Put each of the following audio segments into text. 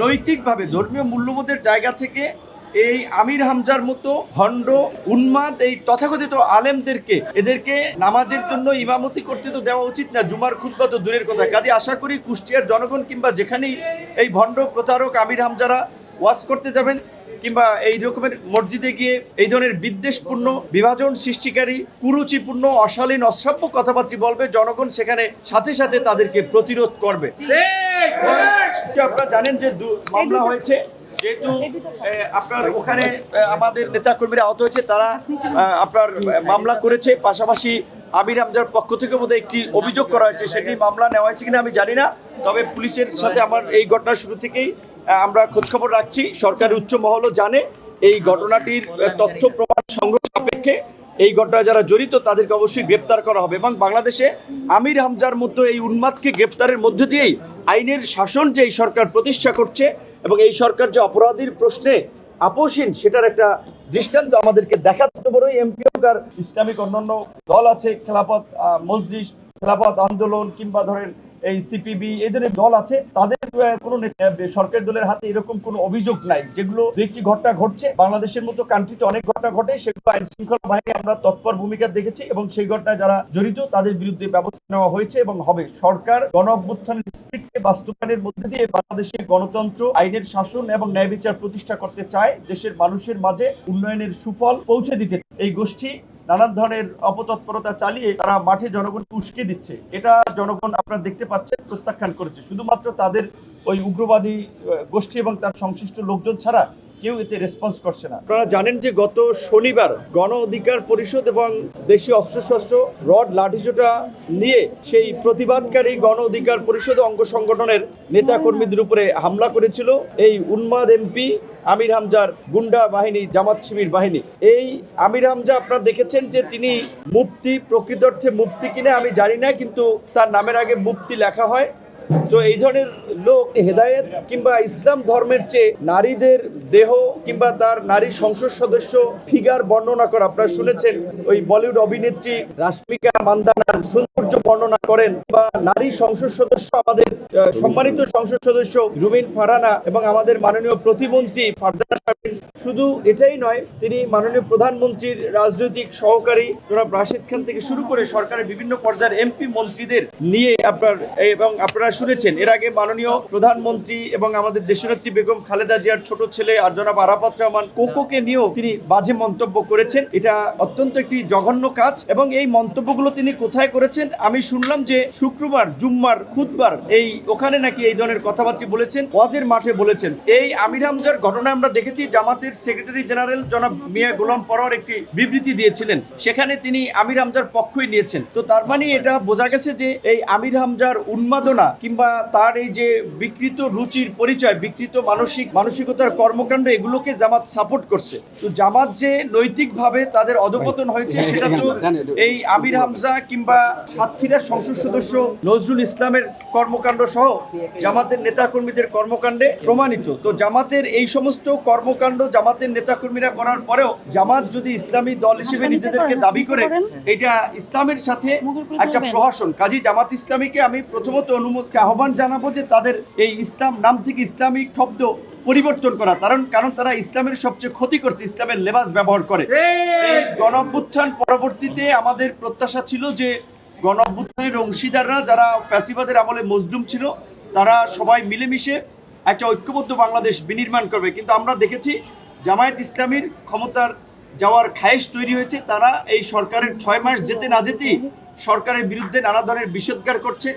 নৈতিকভাবে ধর্মীয় মূল্যবোধের জায়গা থেকে এই আমির হামজার মতো ভণ্ড উন্মাদ এই তথাকথিত আলেমদেরকে এদেরকে নামাজের জন্য ইমামতি করতে তো দেওয়া উচিত না, জুমার খুতবা তো দূরের কথা। কাজে আশা করি কুষ্টিয়ার জনগণ কিংবা যেখানেই এই ভণ্ড প্রতারক আমির হামজারা ওয়াজ করতে যাবেন কিংবা এই রকমের মসজিদে গিয়ে এই ধরনের বিদ্বেষপূর্ণ বিভাজন সৃষ্টিকারী কুরুচিপূর্ণ অশালীন অশ্রাব্য কথাবার্তা বলবে, জনগণ সেখানে সাথে সাথে তাদেরকে প্রতিরোধ করবে। আপনারা জানেন যে মামলা হয়েছে, যেহেতু আপনার ওখানে আমাদের নেতাকর্মীরা আহত হয়েছে, তারা আপনার মামলা করেছে। পাশাপাশি আমির হামজার পক্ষ থেকে বোধহয় একটি অভিযোগ করা হয়েছে, সেটি মামলা নেওয়া হয়েছে কিনা আমি জানি না। তবে পুলিশের সাথে আমার এই ঘটনার শুরু থেকেই আমরা খোঁজখবর রাখছি। সরকারের উচ্চ মহলও জানে এই ঘটনাটির তথ্য প্রমাণ সংগ্রহ সাপেক্ষে এই ঘটনায় যারা জড়িত তাদেরকে অবশ্যই গ্রেপ্তার করা হবে। এবং বাংলাদেশে আমির হামজার মতো এই উন্মাদকে গ্রেপ্তারের মধ্য দিয়েই আইনের শাসন যে এই সরকার প্রতিষ্ঠা করছে এবং এই সরকার যে অপরাধীর প্রশ্নে আপোষহীন সেটার একটা দৃষ্টান্ত আমাদেরকে দেখাতে বড়ই এমপি আর ইসলামিক অন্যান্য দল আছে, খেলাফত মজলিস, খেলাফত আন্দোলন কিংবা ধরেন এই সিপিবি এই ধরনের দল আছে, তাদের কোনো সরকারি দলের হাতে এরকম কোনো অভিযোগ নাই। যেগুলো একটি ঘটনা ঘটছে বাংলাদেশের মতো কান্ট্রিতে অনেক ঘটনা ঘটে, সেগুলো আইন শৃঙ্খলা বাহিনী আমরা তৎপর ভূমিকা দেখেছি এবং সেই ঘটনায় যারা জড়িত তাদের বিরুদ্ধে ব্যবস্থা নেওয়া হয়েছে এবং হবে। সরকার গণ অভ্যুত্থানের স্পিরিটকে বাস্তবায়নের মধ্যে দিয়ে বাংলাদেশের গণতন্ত্র, আইনের শাসন এবং ন্যায় বিচার প্রতিষ্ঠা করতে চায়, দেশের মানুষের মাঝে উন্নয়নের সুফল পৌঁছে দিতে। এই গোষ্ঠী নানান ধরনের অপতৎপরতা চালিয়ে তারা মাঠে জনগণকে উস্কে দিচ্ছে, এটা জনগণ আপনারা দেখতে পাচ্ছেন প্রত্যাখ্যান করেছে। শুধুমাত্র তাদের ওই উগ্রবাদী গোষ্ঠী এবং তার সংশ্লিষ্ট লোকজন ছাড়া কেউ এতে রেসপন্স করছে না। আপনারা জানেন যে গত শনিবার গণ অধিকার পরিষদ এবং দেশীয় অস্ত্রশস্ত্র রড লাঠিসোঁটা নিয়ে সেই প্রতিবাদকারী গণ অধিকার পরিষদ অঙ্গ সংগঠনের নেতা কর্মীদের উপরে হামলা করেছিল এই উন্মাদ এমপি আমির হামজার গুন্ডা বাহিনী, জামাত শিবির বাহিনী। এই আমির হামজা আপনারা দেখেছেন যে তিনি মুফতি, প্রকৃত অর্থে মুফতি কিনা আমি জানি না, কিন্তু তার নামের আগে মুফতি লেখা হয়। তো এই ধরনের লোক হেদায়েত কিংবা ইসলাম ধর্মের চেয়ে নারীদের দেহ কিংবা তার নারী সংসদ সদস্য ফিগার বর্ণনা করা, আপনারা শুনেছেন ওই বলিউড অভিনেত্রী রাশ্মিকা মান্দানার সৌন্দর্য বর্ণনা করেন, বা নারী সংসদ সদস্য আমাদের সম্মানিত সংসদ সদস্য রুমিন ফারহানা এবং আমাদের মাননীয় প্রতিমন্ত্রী ফারজানা শারমিন। শুধু এটাই নয়, তিনি মাননীয় প্রধানমন্ত্রীর রাজনৈতিক সহকারী জনাব রাশিদ খান থেকে শুরু করে সরকারের বিভিন্ন পর্যায়ের এমপি মন্ত্রীদের নিয়ে আপনারা শুনেছেন এর আগে মাননীয় প্রধানমন্ত্রী এবং আমাদের দেশনেত্রী বেগম খালেদা জিয়ার ছোট ছেলে আর জনাব আরাফাত রহমান কোকোকে নিয়েও তিনি বাজে মন্তব্য করেছেন। এটা অত্যন্ত একটি জঘন্য কাজ এবং এই মন্তব্যগুলো তিনি কোথায় করেছেন? আমি শুনলাম যে শুক্রবার জুম্মার খুতবার ওখানে নাকি এই ধরনের কথাবার্তা বলেছেন, ওয়াজের মাঠে বলেছেন। এই আমির হামজার ঘটনা আমরা দেখেছি, জামাতের সেক্রেটারি জেনারেল জনাব মিয়া গোলাম পরোয়ার একটি বিবৃতি দিয়েছিলেন, সেখানে তিনি আমির হামজার পক্ষই নিয়েছেন। তো তার মানে এটা বোঝা গেছে যে এই আমির হামজার উন্মাদনা কিংবা তার এই যে বিকৃত রুচির পরিচয়, বিকৃত মানসিকতার কর্মকাণ্ড, এগুলোকে জামাত সাপোর্ট করছে। তো জামাত যে নৈতিকভাবে তাদের অধঃপতন হয়েছে সেটা তো এই আমির হামজা কিংবা সাতক্ষীরার সংসদ সদস্য নজরুল ইসলামের কর্মকাণ্ড সহ জামাতের নেতাকর্মীদের কর্মকাণ্ডে প্রমাণিত। তো জামাতের এই সমস্ত কর্মকাণ্ড জামাতের নেতাকর্মীরা করার পরেও জামাত যদি ইসলামী দল হিসেবে নিজেদেরকে দাবি করে, এটা ইসলামের সাথে একটা প্রহসন। কাজী জামাত ইসলামীকে আমি প্রথমত আহ্বান জানাবো যে তাদের এই ইসলাম নাম থেকে ইসলামিক শব্দ পরিবর্তন করা, কারণ তারা ইসলামের সবচেয়ে ক্ষতি করছে, ইসলামের লেবাস ব্যবহার করে। এই গণ অভ্যুত্থান পরবর্তীতে আমাদের প্রত্যাশা ছিল যে গণ অভ্যুত্থানের অংশীদাররা যারা ফ্যাসিবাদের আমলে মজলুম ছিল তারা সবাই মিলেমিশে একটা ঐক্যবদ্ধ বাংলাদেশ বিনির্মাণ করবে, কিন্তু আমরা দেখেছি জামায়াত ইসলামীর ক্ষমতার যাওয়ার খায়েশ তৈরি হয়েছে। তারা এই সরকারের 6 মাস যেতে না যেতেই সরকারের বিরুদ্ধে নানা ধরনের বিষোদ্গার করছে,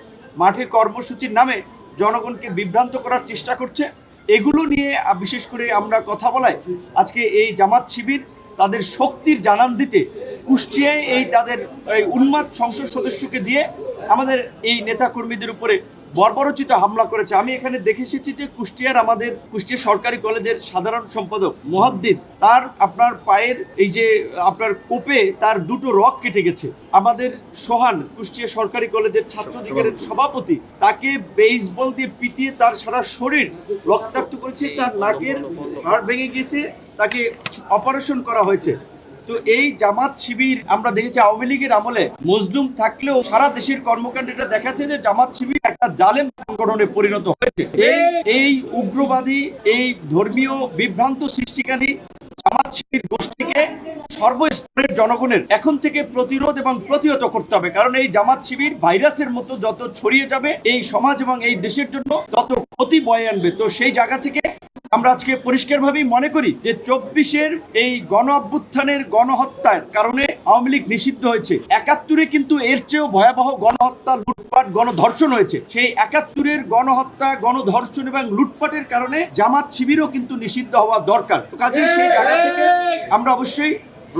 মাঠে কর্মসূচির নামে জনগণকে বিভ্রান্ত করার চেষ্টা করছে। এগুলো নিয়ে বিশেষ করে আমরা কথা বলাই আজকে এই জামাত শিবির তাদের শক্তির জানান দিতে কুষ্টিয়ায় তাদের উন্মাদ সংসদ সদস্যকে দিয়ে আমাদের এই নেতাকর্মীদের উপরে বর্বরোচিত হামলা করেছে। আমি এখানে দেখে এসেছি যে কুষ্টিয়া সরকারি কলেজের সাধারণ সম্পাদক মুহাদ্দিস, তার আপনার পায়ের আপনার কোপে তার 2টো রগ কেটে গেছে। আমাদের সোহান কুষ্টিয়া সরকারি কলেজের ছাত্র অধিকারের সভাপতি, তাকে বেসবল দিয়ে পিটিয়ে তার সারা শরীর রক্তাক্ত করেছে, তার নাকের হাড় ভেঙে গিয়েছে, তাকে অপারেশন করা হয়েছে। তো এই জামাত শিবির আমরা দেখেছি আওয়ামী লীগের আমলে মজলুম থাকলেও সারা দেশের কর্মকাণ্ডটা দেখাচ্ছে যে জামাত শিবির একটা জালেম সংগঠনে পরিণত হয়েছে। এই উগ্রবাদী, এই ধর্মীয় বিভ্রান্ত সৃষ্টিকারী জামাত শিবির গোষ্ঠীকে সর্বস্তরের জনগণের এখন থেকে প্রতিরোধ এবং প্রতিহত করতে হবে। কারণ এই জামাত শিবির ভাইরাসের মতো যত ছড়িয়ে যাবে এই সমাজ এবং এই দেশের জন্য তত ক্ষতি বয়ে আনবে। তো সেই জায়গা থেকে আমরা আজকে পরিষ্কারভাবেই মনে করি যে 24-এর এই গণ অভ্যুত্থানের গণহত্যার কারণে আওয়ামী লীগ নিষিদ্ধ হয়েছে। 71-এ কিন্তু এর চেয়েও ভয়াবহ গণহত্যা, লুটপাট, গণধর্ষণ হয়েছে। সেই 71-এর গণহত্যা, গণধর্ষণ এবং লুটপাটের কারণে জামাত শিবিরও কিন্তু নিষিদ্ধ হওয়া দরকার। কাজেই সেই জায়গা থেকে আমরা অবশ্যই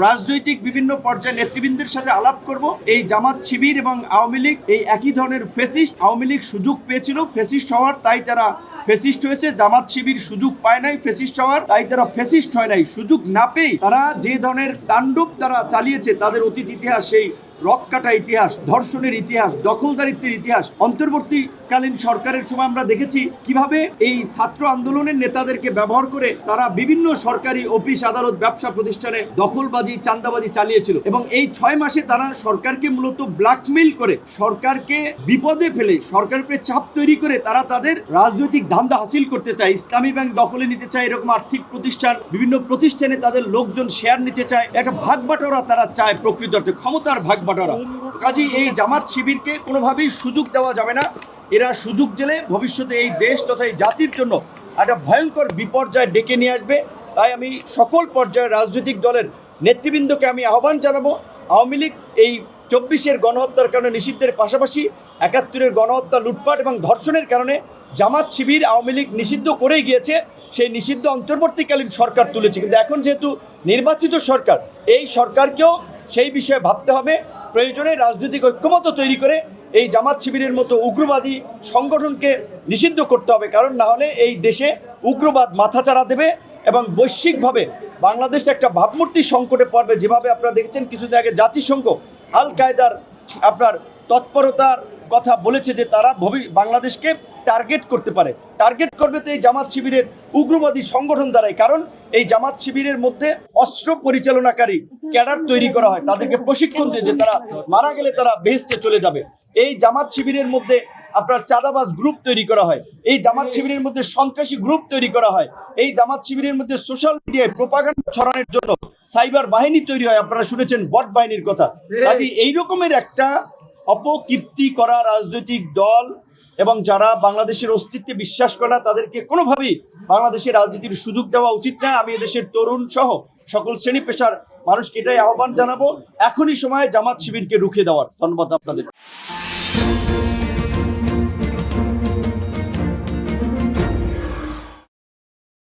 রাজনৈতিক বিভিন্ন পর্যায়ে নেতৃবৃন্দের সাথে আলাপ করব। এই জামাত শিবির এবং আওয়ামী লীগ এই একই ধরনের ফেসিস্ট। আওয়ামী লীগ সুযোগ পেয়েছিল ফেসিস্ট হওয়ার, তাই তারা ফেসিস্ট হয়েছে। জামাত শিবির সুযোগ পায় নাই ফেসিস্ট হওয়ার, তাই তারা ফেসিস্ট হয় নাই। সুযোগ না পেয়ে তারা যে ধরনের তাণ্ডব তারা চালিয়েছে, তাদের অতীত ইতিহাস, সেই রক্কাটা ইতিহাস, ধর্ষণের ইতিহাস, দখলদারিত্বের ইতিহাস, অন্তর্বর্তীকালীন সরকারের সময় আমরা দেখেছি কিভাবে এই ছাত্র আন্দোলনের নেতাদেরকে ব্যবহার করে তারা বিভিন্ন সরকারি অফিস, আদালত, ব্যবসা প্রতিষ্ঠানে দখলবাজি, চাঁদাবাজি চালিয়েছিল। এবং এই 6 মাসে তারা সরকারকে মূলত ব্ল্যাকমেইল করে, সরকারকে বিপদে ফেলে, সরকারের উপরে চাপ তৈরি করে তারা তাদের রাজনৈতিক ধান্দা হাসিল করতে চায়। ইসলামী ব্যাংক দখলে নিতে চায়, এরকম আর্থিক প্রতিষ্ঠান, বিভিন্ন প্রতিষ্ঠানে তাদের লোকজন শেয়ার নিতে চায়। একটা ভাগ বাটোয়ারা তারা চায়, প্রকৃত অর্থে ক্ষমতার ভাগ বাটোয়ারা। কাজেই এই জামাত শিবিরকে কোনোভাবেই সুযোগ দেওয়া যাবে না। এরা সুযোগ দিলে ভবিষ্যতে এই দেশ তথা এই জাতির জন্য একটা ভয়ঙ্কর বিপর্যয় ডেকে নিয়ে আসবে। তাই আমি সকল পর্যায়ের রাজনৈতিক দলের নেতৃবৃন্দকে আমি আহ্বান জানাবো, আওয়ামী লীগ এই 24-এর গণহত্যার কারণে নিষিদ্ধের পাশাপাশি 71-এর গণহত্যা, লুটপাট এবং ধর্ষণের কারণে জামাত শিবির আওয়ামী লীগ নিষিদ্ধ করেই গিয়েছে। সেই নিষিদ্ধ অন্তর্বর্তীকালীন সরকার তুলেছে, কিন্তু এখন যেহেতু নির্বাচিত সরকার, এই সরকারকেও সেই বিষয়ে ভাবতে হবে। প্রয়োজনে রাজনৈতিক ঐক্যমত্য তৈরি করে এই জামাত শিবিরের মতো উগ্রবাদী সংগঠনকে নিষিদ্ধ করতে হবে। কারণ না হলে এই দেশে উগ্রবাদ মাথাচাড়া দেবে এবং বৈশ্বিকভাবে বাংলাদেশ একটা ভাবমূর্তি সংকটে পড়বে। যেভাবে আপনারা দেখেছেন কিছুদিন আগে জাতিসংঘ আল কায়দার আপনার তৎপরতার কথা বলেছে যে তারা বাংলাদেশকে টার্গেট করতে পারে, টার্গেট করবে তো এই জামাত শিবিরের উগ্রবাদী সংগঠন দ্বারাই। কারণ এই জামাত শিবিরের মধ্যে অস্ত্র পরিচালনাকারী ক্যাডার তৈরি করা হয়, তাদেরকে প্রশিক্ষণ দিয়ে যে তারা মারা গেলে তারা বেহেশতে চলে যাবে। এই জামাত শিবিরের মধ্যে আপনার চাঁদাবাজ গ্রুপ তৈরি করা হয়, এই জামাত শিবিরের মধ্যে সন্ত্রাসী গ্রুপ তৈরি করা হয়, এই জামাত শিবিরের মধ্যে সোশ্যাল মিডিয়ায় প্রোপাগান্ডা ছড়ানোর জন্য সাইবার বাহিনী তৈরি হয়। আপনারা শুনেছেন বট বাহিনীর কথা। কাজে এই রকমের একটা অপকীর্তি করা রাজনৈতিক দল এবং যারা বাংলাদেশের অস্তিত্বে বিশ্বাস করে না, তাদেরকে কোনোভাবেই বাংলাদেশের রাজনীতির সুযোগ দেওয়া উচিত না। আমি এদেশের তরুণ সহ সকল শ্রেণী পেশার মানুষকে এটাই আহ্বান জানাবো, এখনই সময় জামাত শিবিরকে রুখে দেওয়ার। ধন্যবাদ আপনাদের।